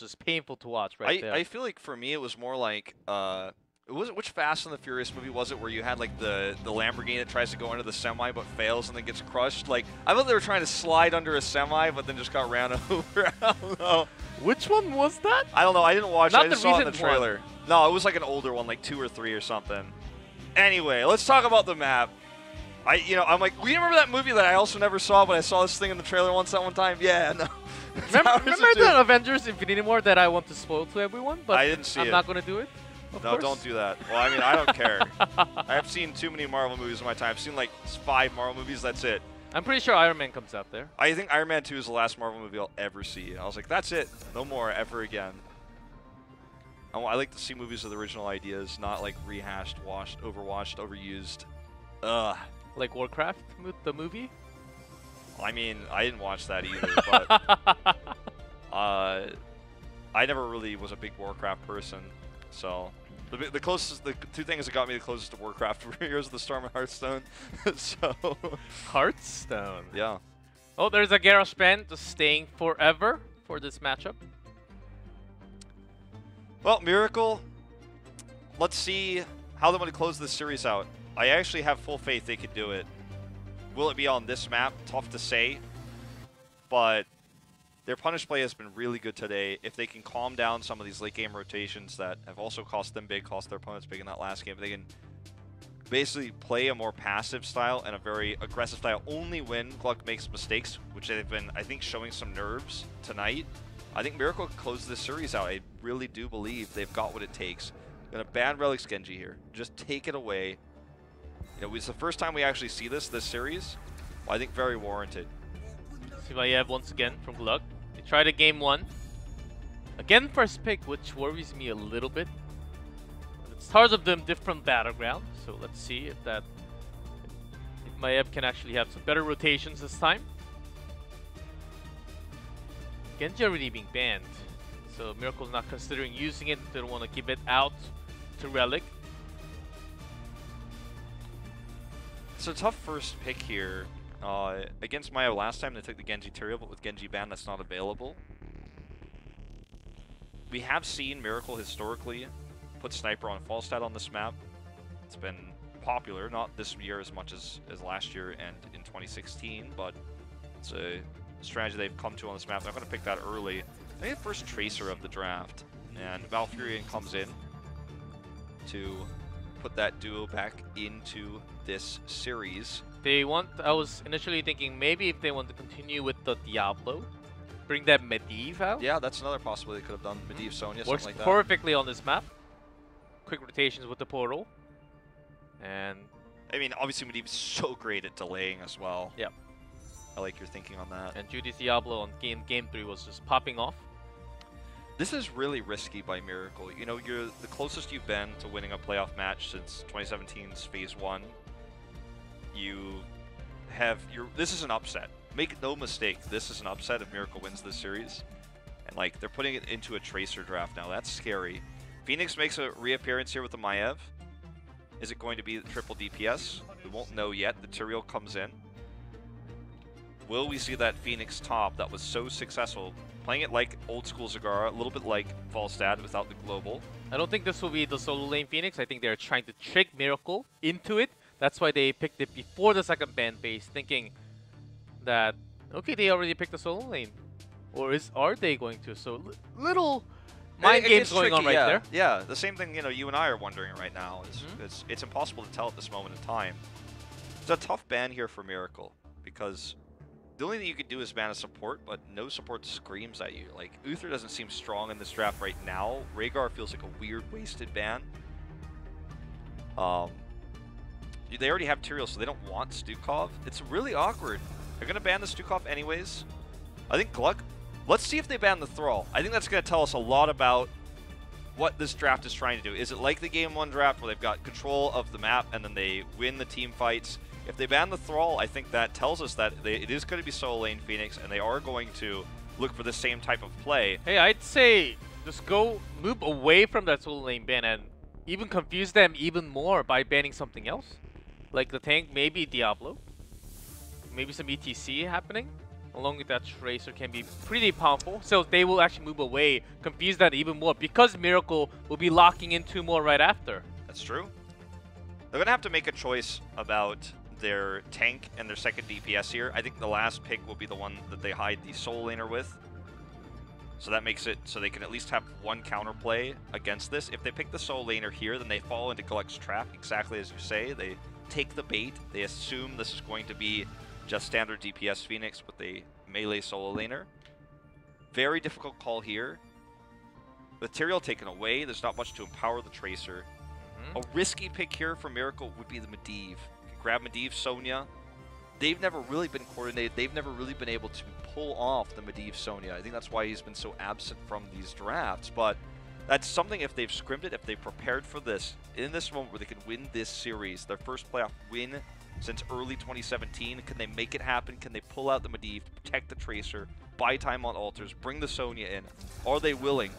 just painful to watch there. I feel like for me it was more like which Fast and the Furious movie was it where you had like the Lamborghini that tries to go into the semi but fails and then gets crushed? Like I thought they were trying to slide under a semi but then just got ran over. I don't know. Which one was that? I don't know. I didn't watch it. I just saw it in the recent one. trailer. No, it was like an older one, like 2 or 3 or something. Anyway, let's talk about the map. I'm like, we remember that movie that I also never saw, but I saw this thing in the trailer once at one time? Yeah, no. Remember the Avengers Infinity War that I want to spoil to everyone, but I didn't see I'm it. not going to do it? Of No, course. don't do that. Well, I mean, I don't care. I've seen too many Marvel movies in my time. I've seen like 5 Marvel movies, that's it. I'm pretty sure Iron Man comes out there. I think Iron Man 2 is the last Marvel movie I'll ever see. I was like, that's it. No more ever again. I like to see movies with original ideas, not like rehashed, overwatched, overused. Ugh. Like Warcraft, the movie? I mean, I didn't watch that either, but I never really was a big Warcraft person. So the closest, the 2 things that got me the closest to Warcraft were Heroes of the Storm and Hearthstone. So Hearthstone. yeah. Oh, there's a Garrosh Band just staying forever for this matchup. Well, Miracle, let's see how they want to close this series out. I actually have full faith they could do it. Will it be on this map? Tough to say. But their punish play has been really good today. If they can calm down some of these late game rotations that have also cost them big, cost their opponents big in that last game, they can basically play a more passive style and a very aggressive style only when GLuck makes mistakes, which they've been, I think, showing some nerves tonight. I think Miracle can close this series out. I really do believe they've got what it takes. Gonna ban Relic's Genji here. Just take it away. You know, it's the first time we actually see this series. Well, I think very warranted. Sivayev once again from GLuck. They tried a game 1. Again first pick, which worries me a little bit. The stars of them different battleground, so let's see if Maiev can actually have some better rotations this time. Genji already being banned, so Miracle's not considering using it. They don't want to give it out to Relic. It's a tough first pick here. Against Maya last time, they took the Genji Tyrael, but with Genji ban, that's not available. We have seen Miracle historically put Sniper on Falstad on this map. It's been popular, not this year as much as last year and in 2016, but it's a strategy they've come to on this map. I'm going to pick that early. I think the first Tracer of the draft, and Valfurion comes in to put that duo back into this series. I was initially thinking maybe if they want to continue with the Diablo, bring that Medivh out. Yeah, that's another possibility they could have done. Medivh, Sonya, Works something like that. perfectly on this map. Quick rotations with the portal. And I mean, obviously Medivh is so great at delaying as well. yeah. I like your thinking on that. And Judy's Diablo on game 3 was just popping off. This is really risky by Miracle. You know, you're the closest you've been to winning a playoff match since 2017's Phase 1. This is an upset. Make no mistake, this is an upset if Miracle wins this series. And like, they're putting it into a Tracer draft now. That's scary. Phoenix makes a reappearance here with the Maiev. Is it going to be the triple DPS? We won't know yet. The Tyrael comes in. Will we see that Phoenix top that was so successful, playing it like old school Zagara, a little bit like Falstad without the global? I don't think this will be the solo lane Phoenix. I think they're trying to trick Miracle into it. That's why they picked it before the second ban phase, thinking that, okay, they already picked the solo lane. Or are they going to? So little mind games going on right there. Yeah, the same thing, you know, you and I are wondering right now. It's impossible to tell at this moment in time. It's a tough ban here for Miracle, because the only thing you could do is ban a support, but no support screams at you. Like, Uther doesn't seem strong in this draft right now. Rhaegar feels like a weird, wasted ban. They already have Tyrael, so they don't want Stukov. It's really awkward. They're going to ban the Stukov anyways. I think GLuck, let's see if they ban the Thrall. I think that's going to tell us a lot about what this draft is trying to do. Is it like the Game 1 draft where they've got control of the map and then they win the team fights? If they ban the Thrall, I think that tells us that it is going to be solo lane Phoenix, and they are going to look for the same type of play. Hey, I'd say just move away from that solo lane ban and even confuse them even more by banning something else. Like the tank, maybe Diablo. Maybe some ETC happening. along with that Tracer can be pretty powerful. So they will actually move away, confuse that even more, because Miracle will be locking in 2 more right after. That's true. They're going to have to make a choice about their tank and their second DPS here. I think the last pick will be the one that they hide the Soul Laner with. So that makes it so they can at least have one counterplay against this. If they pick the Soul Laner here, then they fall into GLuck's trap, exactly as you say. They take the bait. They assume this is going to be just standard DPS Phoenix with a melee Soul Laner. Very difficult call here. Material taken away. There's not much to empower the Tracer. A risky pick here for Miracle would be the Medivh. You can grab Medivh, Sonya. They've never really been coordinated. They've never really been able to pull off the Medivh Sonya. I think that's why he's been so absent from these drafts. But that's something, if they've scrimped it, if they've prepared for this, in this moment where they can win this series, their first playoff win since early 2017, can they make it happen? Can they pull out the Medivh, protect the Tracer, buy time on altars, bring the Sonya in? Are they willing?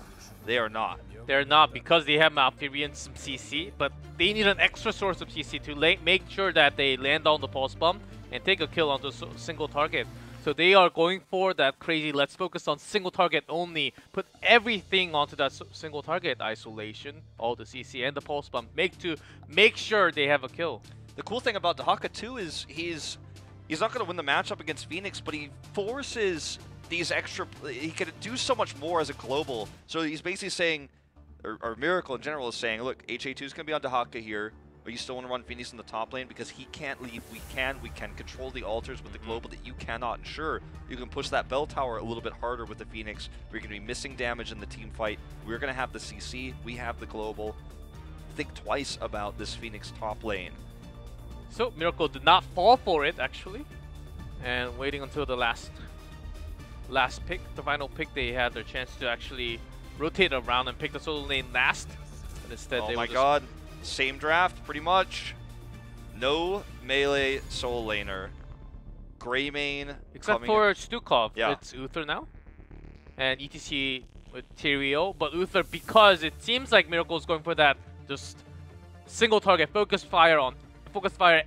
They are not. They're not, because they have Malfurion and some CC, but they need an extra source of CC to make sure that they land on the pulse bomb and take a kill on the single target. So they are going for that crazy, let's focus on single target only, put everything onto that single target, isolation, all the CC and the pulse bomb, make sure they have a kill. The cool thing about Dahaka too is he's not going to win the matchup against Phoenix, but he forces these extra, he can do so much more as a global. So he's basically saying, or Miracle in general is saying, look, HA2 is going to be on Dahaka here, but you still want to run Phoenix in the top lane because he can't leave. We can control the altars with the global that you cannot. And sure, you can push that bell tower a little bit harder with the Phoenix. We're going to be missing damage in the team fight. We're going to have the CC. We have the global. Think twice about this Phoenix top lane. So Miracle did not fall for it, actually, and waiting until the last pick, the final pick, they had their chance to actually rotate around and pick the solo lane last. But instead, oh they my god, same draft pretty much. No melee soul laner. Greymane except for Stukov. Yeah. It's Uther now, and ETC with Tyrael, but Uther, because it seems like Miracle is going for that just single target focus fire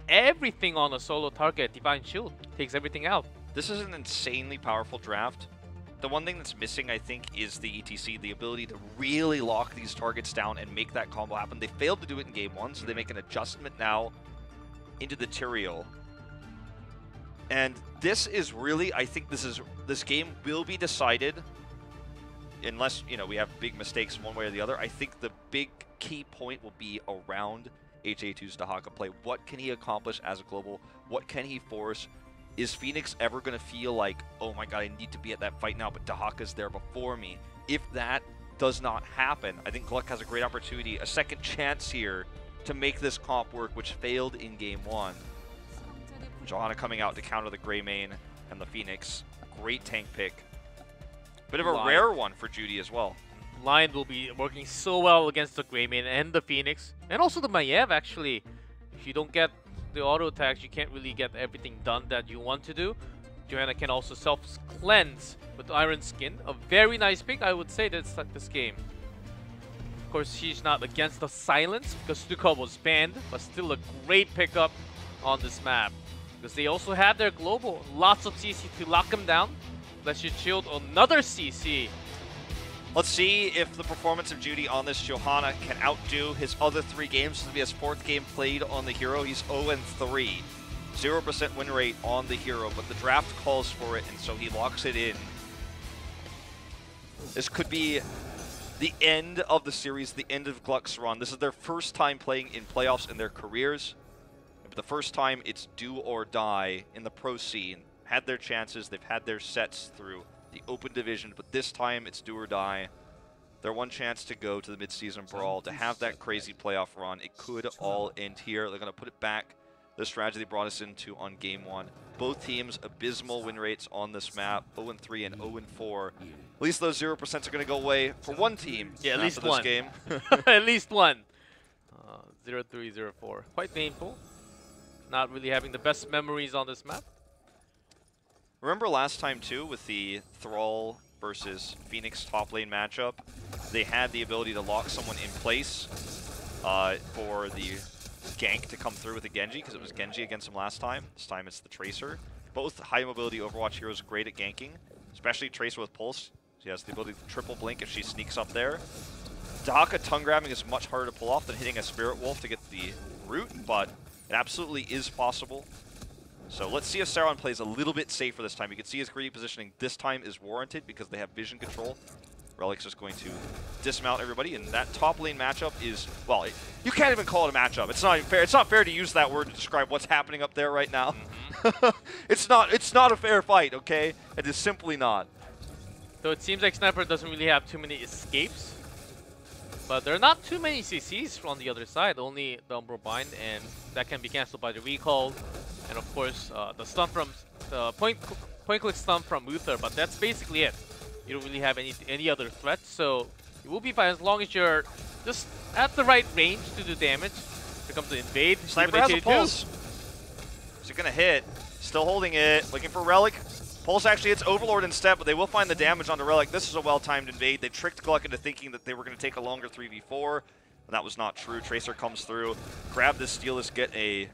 everything on a solo target. Divine Shield takes everything out. This is an insanely powerful draft. The one thing that's missing, I think, is the ETC, the ability to really lock these targets down and make that combo happen. They failed to do it in game 1, so they make an adjustment now into the Tyrael. And this is really, I think this game will be decided, unless, you know, we have big mistakes one way or the other. I think the big key point will be around HA2's Dahaka play. What can he accomplish as a global? What can he force? Is Phoenix ever going to feel like, oh my god, I need to be at that fight now, but Dahaka's there before me? If that does not happen, I think GLuck has a great opportunity, a second chance here to make this comp work, which failed in game 1. Johanna coming out to counter the Greymane and the Phoenix. Great tank pick. Bit of a rare one for Judy as well. Lion will be working so well against the Greymane and the Phoenix, and also the Maiev, actually. If you don't get the auto attacks, you can't really get everything done that you want to do. Johanna can also self-cleanse with Iron Skin. A very nice pick, I would say, that's like this game. Of course, she's not against the silence because Stukov was banned, but still a great pickup on this map. Because they also have their global. Lots of CC to lock them down. Let's just shield another CC. Let's see if the performance of Judy on this Johanna can outdo his other 3 games. This will be his 4th game played on the hero. He's 0-3. 0% win rate on the hero, but the draft calls for it, and so he locks it in. This could be the end of the series, the end of GLuck's run. This is their first time playing in playoffs in their careers. But the first time it's do or die in the pro scene. Had their chances, they've had their sets through the open division, but this time it's do or die. Their one chance to go to the mid-season brawl, to have that crazy playoff run. It could all end here. They're going to put it back, the strategy they brought us into on game 1. Both teams abysmal win rates on this map, 0-3 and 0-4. At least those 0% are going to go away for one team. Yeah, at least one. This game. At least one. 0-3, 0-4. Quite painful. Not really having the best memories on this map. Remember last time too with the Thrall versus Phoenix top lane matchup? They had the ability to lock someone in place for the gank to come through with a Genji, because it was Genji against him last time. This time it's the Tracer. both high mobility Overwatch heroes great at ganking, especially Tracer with Pulse. She has the ability to triple blink if she sneaks up there. Dahaka tongue grabbing is much harder to pull off than hitting a Spirit Wolf to get the root, but it absolutely is possible. So let's see if Sauron plays a little bit safer this time. You can see his greedy positioning this time is warranted because they have vision control. Relic's just going to dismount everybody, and that top lane matchup is, well, you can't even call it a matchup. It's not fair. It's not fair to use that word to describe what's happening up there right now. It's not a fair fight, okay? It is simply not. So it seems like Sniper doesn't really have too many escapes. But there are not too many CCs on the other side, only the Umbral Bind, and that can be cancelled by the recall. And of course, the stun from the point-click stun from Uther, but that's basically it. You don't really have any other threats, so it will be fine as long as you're just at the right range to do damage. Here comes the invade. Sniper has a pulse. Is it gonna hit? Still holding it, looking for Relic. Pulse actually hits Overlord instead, but they will find the damage on the Relic. This is a well-timed invade. They tricked GLuck into thinking that they were going to take a longer 3v4. But that was not true. Tracer comes through, grab this, steal this, get a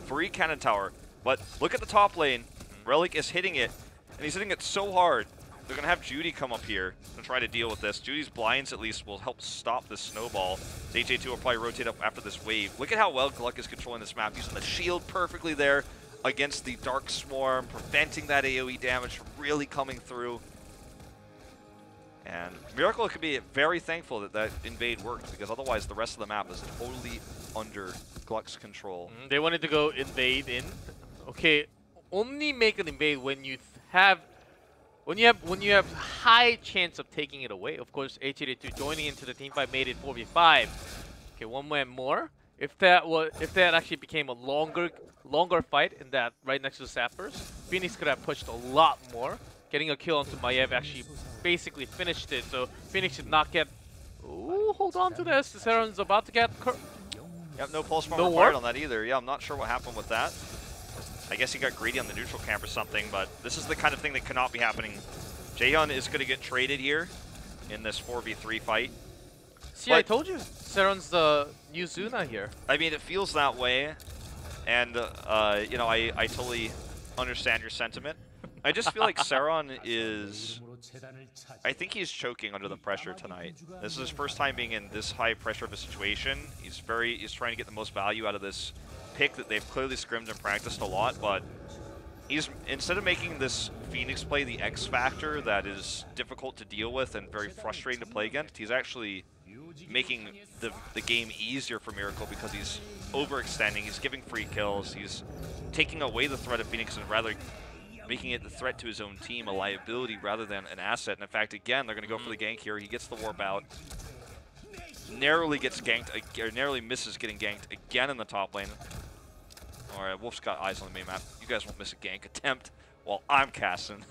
free cannon tower. But look at the top lane. Relic is hitting it, and he's hitting it so hard. They're going to have Judy come up here and try to deal with this. Judy's blinds, at least, will help stop this snowball. HA2 will probably rotate up after this wave. Look at how well GLuck is controlling this map, using the shield perfectly there against the Dark Swarm, preventing that AoE damage from really coming through. And Miracle could be very thankful that that invade worked, because otherwise the rest of the map is totally under GLuck's control. They wanted to go invade in. Okay, only make an invade when you have high chance of taking it away. Of course, HA2 joining into the team fight made it 4v5. Okay, one man more. If that actually became a longer fight in that right next to the Sappers, Phoenix could have pushed a lot more. Getting a kill onto Maiev actually basically finished it, so Phoenix should not get... Ooh, hold on to this. Saron's about to get... Yep, no pulse bomb required on that either. Yeah, I'm not sure what happened with that. I guess he got greedy on the neutral camp or something, but this is the kind of thing that cannot be happening. Jaehyun is going to get traded here in this 4v3 fight. See, but I told you, Saron's the new Zuna here. I mean, it feels that way, and you know, I totally understand your sentiment. I just feel like Sauron is... I think he's choking under the pressure tonight. This is his first time being in this high pressure of a situation. He's trying to get the most value out of this pick that they've clearly scrimmed and practiced a lot, but he's, instead of making this Phoenix play the X factor that is difficult to deal with and very frustrating to play against, he's actually making the game easier for Miracle because he's overextending, he's giving free kills, he's taking away the threat of Phoenix and rather making it the threat to his own team, a liability rather than an asset. And in fact, again, they're going to go for the gank here. He gets the warp out, narrowly gets ganked, or narrowly misses getting ganked again in the top lane. All right, Wolf's got eyes on the main map. You guys won't miss a gank attempt while I'm casting.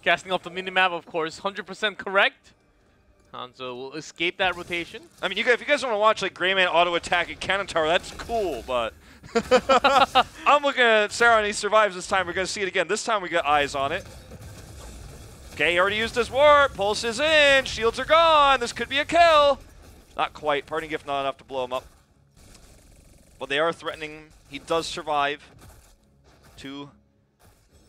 Casting off the minimap, of course, 100% correct. Hanzo will escape that rotation. I mean, if you guys want to watch like Greyman auto attack and Cannon Tower, that's cool, but I'm looking at Sauron, he survives this time. We're going to see it again. This time we got eyes on it. Okay, he already used his warp. Pulse is in. Shields are gone. This could be a kill. Not quite. Parting Gift not enough to blow him up. But they are threatening. He does survive. 2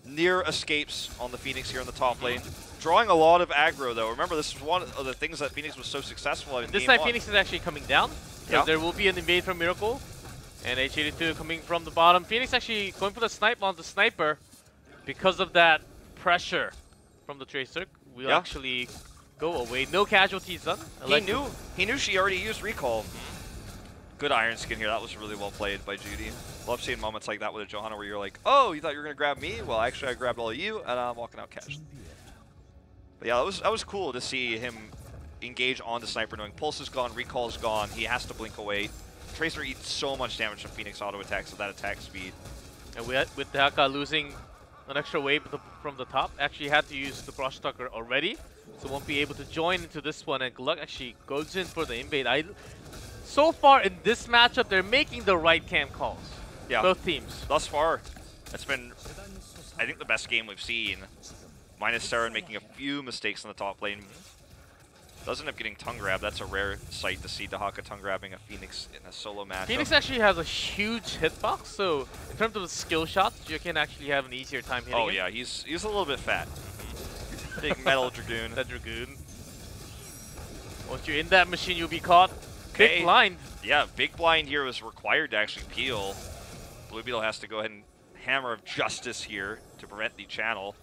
near escapes on the Phoenix here in the top lane. Drawing a lot of aggro, though. Remember, this was one of the things that Phoenix was so successful at. This time, Phoenix is actually coming down. Yeah. There will be an invade from Miracle. And H82 coming from the bottom. Phoenix actually going for the snipe on the Sniper. Because of that pressure from the Tracer, we'll actually go away. No casualties done. He knew she already used recall. Good Iron Skin here. That was really well played by Judy. Love seeing moments like that with a Johanna where you're like, oh, you thought you were going to grab me? Well, actually, I grabbed all of you, and I'm walking out casually. But yeah, that was cool to see him engage on the Sniper, knowing Pulse is gone, Recall is gone. He has to blink away. Tracer eats so much damage from Phoenix auto attacks with that attack speed. And with Dahaka losing an extra wave from the top, actually had to use the Brush Tucker already, so won't be able to join into this one. And GLuck actually goes in for the invade. So far in this matchup, they're making the right camp calls. Yeah. Both teams. Thus far, it's been, I think, the best game we've seen. Minus Sauron making a few mistakes in the top lane. Does end up getting tongue grab. That's a rare sight to see Dahaka tongue grabbing a Phoenix in a solo match. Phoenix actually has a huge hitbox, so in terms of the skill shots, you can actually have an easier time hitting Oh him. yeah, he's a little bit fat. Big metal Dragoon. That Dragoon. Once you're in that machine, you'll be caught. Okay. Big blind. Yeah, big blind here was required to actually peel. Blue Beetle has to go ahead and hammer of justice here to prevent the channel.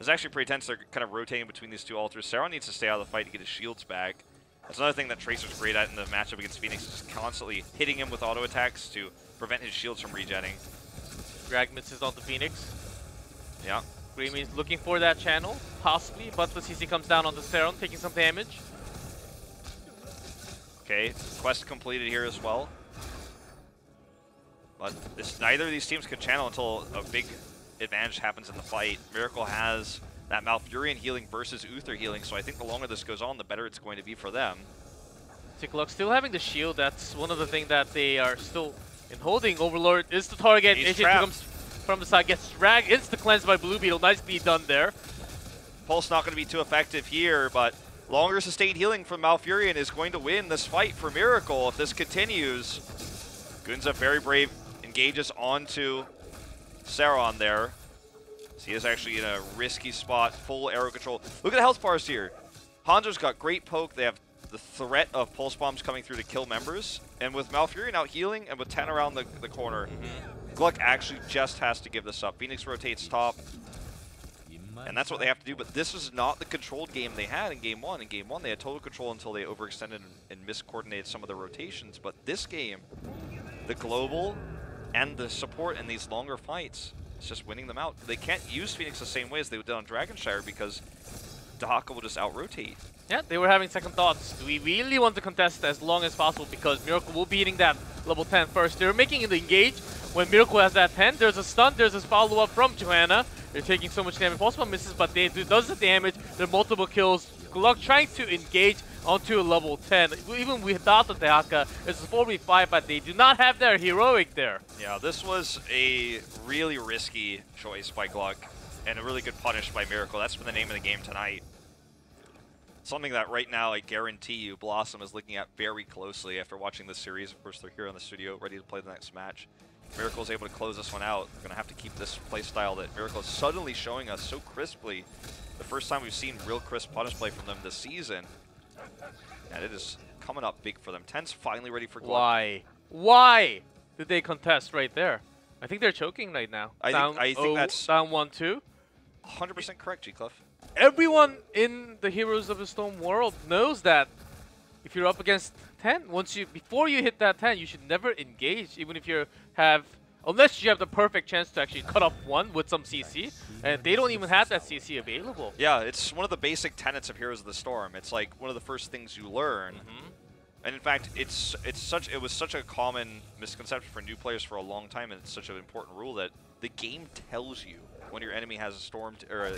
It's actually pretty tense. They're kind of rotating between these two altars. Saron needs to stay out of the fight to get his shields back. That's another thing that Tracer's great at in the matchup against Phoenix, is constantly hitting him with auto attacks to prevent his shields from regenning. Drag misses onto Phoenix. Yeah. Greymaine's looking for that channel, possibly, but the CC comes down onto Saron, taking some damage. Okay, quest completed here as well. But neither of these teams can channel until a big advantage happens in the fight. Miracle has that Malfurion healing versus Uther healing, so I think the longer this goes on, the better it's going to be for them. GLuck still having the shield. That's one of the things that they are still in holding. Overlord is the target. He's HGC comes from the side, gets dragged, insta-cleansed by Blue Beetle. Nicely done there. Pulse not going to be too effective here, but longer sustained healing from Malfurion is going to win this fight for Miracle if this continues. Gunza, very brave, engages onto Saron there. So he is actually in a risky spot, full arrow control. Look at the health bars here. Hanzo's got great poke. They have the threat of pulse bombs coming through to kill members. And with Malfurion out healing and with 10 around the corner, GLuck actually just has to give this up. Phoenix rotates top. And that's what they have to do, but this is not the controlled game they had in Game 1. In Game 1, they had total control until they overextended and miscoordinated some of the rotations. But this game, the global and the support in these longer fights, it's just winning them out. They can't use Phoenix the same way as they did on Dragonshire because Dahaka will just out-rotate. Yeah, they were having second thoughts. Do we really want to contest as long as possible because Miracle will be hitting that level 10 first. They're making it engage. When Miracle has that 10, there's a stun, there's a follow-up from Johanna. They're taking so much damage. Pulse Bomb misses, but they does the damage. There are multiple kills. GLuck trying to engage onto a level 10. Even without the Dahaka, it's a 4v5, but they do not have their heroic there. Yeah, this was a really risky choice by GLuck and a really good punish by Miracle. That's been the name of the game tonight. Something that right now I guarantee you Blossom is looking at very closely after watching this series. Of course, they're here in the studio ready to play the next match. Miracle's able to close this one out. They're going to have to keep this playstyle that Miracle is suddenly showing us so crisply. The first time we've seen real crisp punish play from them this season. And it is coming up big for them. 10's finally ready for GLuck. Why? Why did they contest right there? I think they're choking right now. I think that's down 1-2. 100% correct, GLuck. Everyone in the Heroes of the Storm world knows that if you're up against 10, before you hit that 10, you should never engage, even if you have, unless you have the perfect chance to actually cut off one with some CC, and they don't even have that CC available. Yeah, it's one of the basic tenets of Heroes of the Storm. It's like one of the first things you learn. And in fact, it was such a common misconception for new players for a long time, and it's such an important rule that the game tells you when your enemy has a storm or a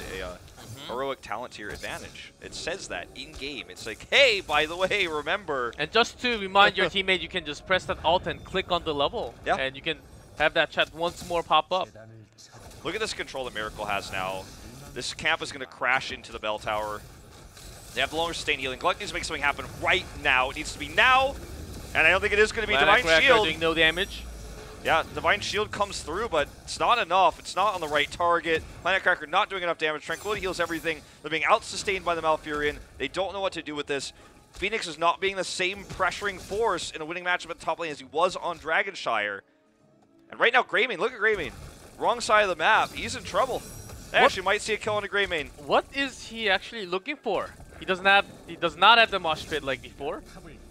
heroic talent to your advantage. It says that in game. It's like, hey, by the way, remember. And just to remind your teammate, you can just press that alt and click on the level, and you can have that chat once more pop up. Look at this control that Miracle has now. This camp is going to crash into the bell tower. They have the longer sustained healing. GLuck needs to make something happen right now. It needs to be now, and I don't think it is going to be Divine Shield. Doing no damage. Yeah, Divine Shield comes through, but it's not enough. It's not on the right target. Planet Cracker not doing enough damage. Tranquility heals everything. They're being out-sustained by the Malfurion. They don't know what to do with this. Phoenix is not being the same pressuring force in a winning matchup at the top lane as he was on Dragonshire. And right now, Greymane, look at Greymane. Wrong side of the map. He's in trouble. They actually might see a kill on a Greymane. What is he actually looking for? He does not have the mosh pit like before.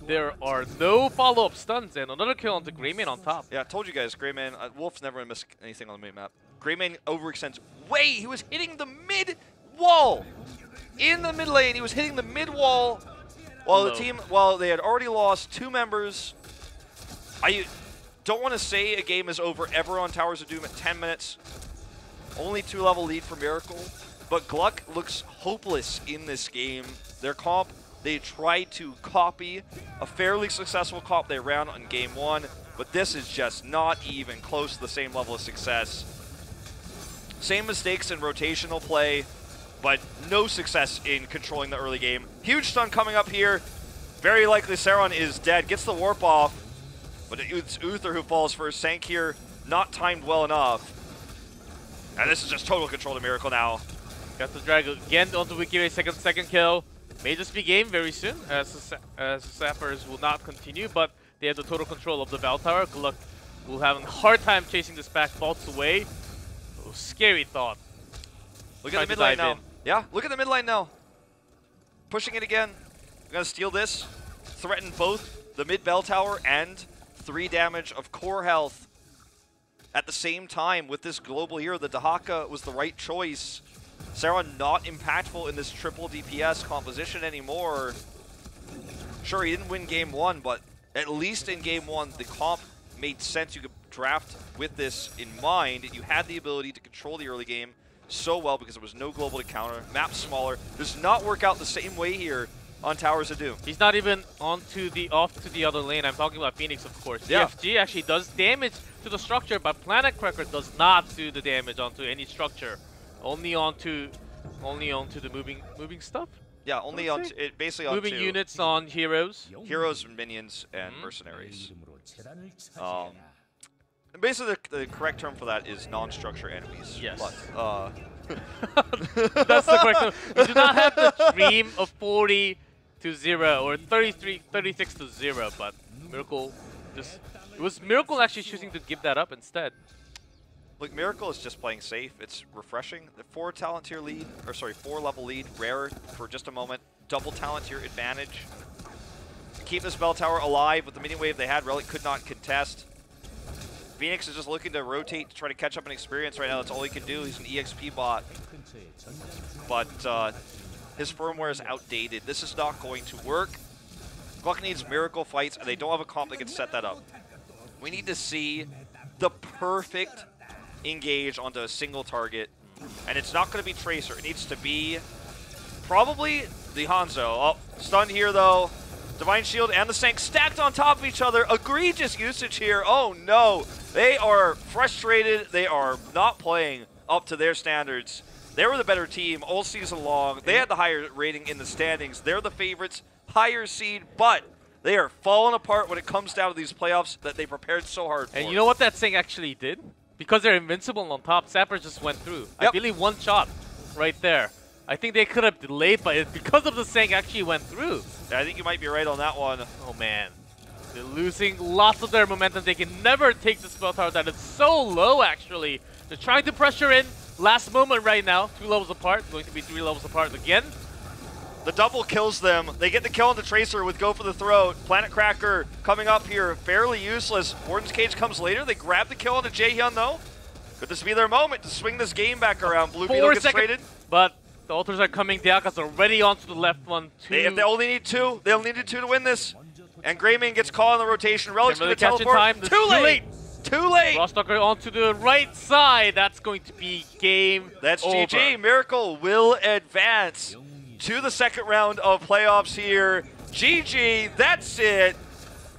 There are no follow-up stuns, and another kill onto Greymane on top. Yeah, I told you guys, Greymane, Wolf's never going to miss anything on the main map. Greymane overextends way. He was hitting the mid-wall. In the mid lane, he was hitting the mid-wall while they had already lost 2 members. I don't want to say a game is over ever on Towers of Doom at 10 minutes. Only 2-level lead for Miracle. But GLuck looks hopeless in this game. Their comp, they tried to copy a fairly successful comp they ran on Game 1, but this is just not even close to the same level of success. Same mistakes in rotational play. but no success in controlling the early game. Huge stun coming up here. Very likely Saron is dead. Gets the warp off, but it's Uther who falls first. Sank here, not timed well enough. And this is just total control to Miracle now. Got the drag again onto Wikire, second kill. May just be game very soon, as the Sappers will not continue, but they have the total control of the Val Tower. GLuck will have a hard time chasing this back, vaults away. Oh, scary thought. Look at the mid lane now. Yeah, look at the mid lane now. Pushing it again. I'm gonna steal this. Threaten both the mid bell tower and 3 damage of core health. At the same time, with this global hero, the Dahaka was the right choice. Saron not impactful in this triple DPS composition anymore. Sure, he didn't win game 1, but at least in game 1, the comp made sense. You could draft with this in mind, and you had the ability to control the early game so well because there was no global to counter. Map smaller. Does not work out the same way here on Towers of Doom. He's not even off to the other lane. I'm talking about Phoenix, of course. Yeah. CFG actually does damage to the structure, but Planet Cracker does not do the damage onto any structure. Only onto the moving stuff. Yeah, only on it basically on moving units on heroes. Heroes, minions, and mercenaries. And basically, the correct term for that is non-structure enemies. Yes. But, that's the correct term. You do not have the dream of 40 to 0 or 36 to 0, but Miracle just it was Miracle actually choosing to give that up instead. Look, Miracle is just playing safe. It's refreshing. The 4 talent tier lead, or sorry, 4 level lead, rare for just a moment. Double talent tier advantage. To keep this bell tower alive with the mini wave they had, Relic could not contest. Phoenix is just looking to rotate to try to catch up in experience right now. That's all he can do. He's an EXP bot. But his firmware is outdated. This is not going to work. GLuck needs Miracle fights, and they don't have a comp that can set that up. We need to see the perfect engage onto a single target, and it's not going to be Tracer. It needs to be probably the Hanzo. Oh, stunned here though. Divine Shield and the Sank stacked on top of each other. Egregious usage here. Oh no, they are frustrated. They are not playing up to their standards. They were the better team all season long. They had the higher rating in the standings. They're the favorites, higher seed, but they are falling apart when it comes down to these playoffs that they prepared so hard for. And you know what that Sank actually did? Because they're invincible on top, Sapper just went through. Yep. I believe one shot right there. I think they could have delayed, but because of the Sank actually went through. Yeah, I think you might be right on that one. Oh man. They're losing lots of their momentum. They can never take the spell tower that is so low actually. They're trying to pressure in. Last moment right now. 2 levels apart. Going to be 3 levels apart again. The double kills them. They get the kill on the Tracer with Go for the Throat. Planet Cracker coming up here, fairly useless. Warden's Cage comes later. They grab the kill on the Jaehyun though. Could this be their moment to swing this game back around? Blue Beetle gets traded. But the altars are coming. Diaka's already onto the left one. If they only need 2, they'll need 2 to win this. And Greymane gets caught on the rotation. Relic's going to teleport. Time. Too late! Too late! Frostalker onto the right side. That's going to be game That's over. GG. Miracle will advance to the second round of playoffs here. GG, that's it.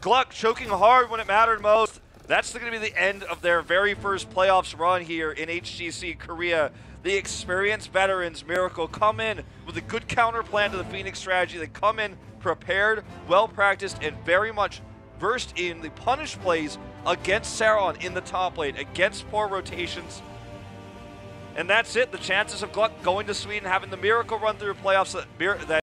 GLuck choking hard when it mattered most. That's going to be the end of their very first playoffs run here in HGC Korea. The experienced veterans, Miracle, come in with a good counter plan to the Phoenix strategy. They come in prepared, well-practiced, and very much versed in the punish plays against Saron in the top lane, against poor rotations. And that's it. The chances of GLuck going to Sweden, having the Miracle run through playoffs that